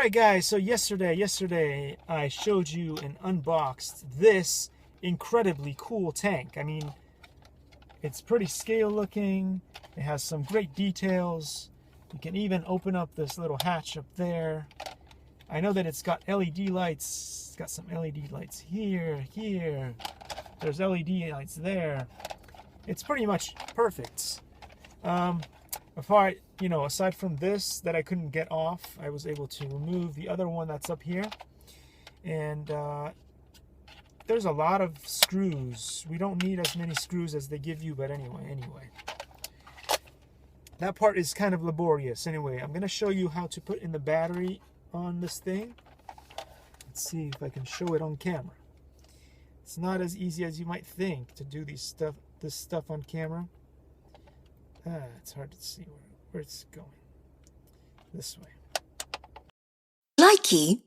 Alright guys, so yesterday I showed you and unboxed this incredibly cool tank. I mean, it's pretty scale looking, it has some great details. You can even open up this little hatch up there. I know that it's got LED lights, it's got some LED lights here, there's LED lights there. It's pretty much perfect. Aside from this that I couldn't get off, I was able to remove the other one that's up here. And there's a lot of screws. We don't need as many screws as they give you, but anyway. That part is kind of laborious. Anyway, I'm going to show you how to put in the battery on this thing. Let's see if I can show it on camera. It's not as easy as you might think to do this stuff on camera. It's hard to see where it's going. This way. Likey.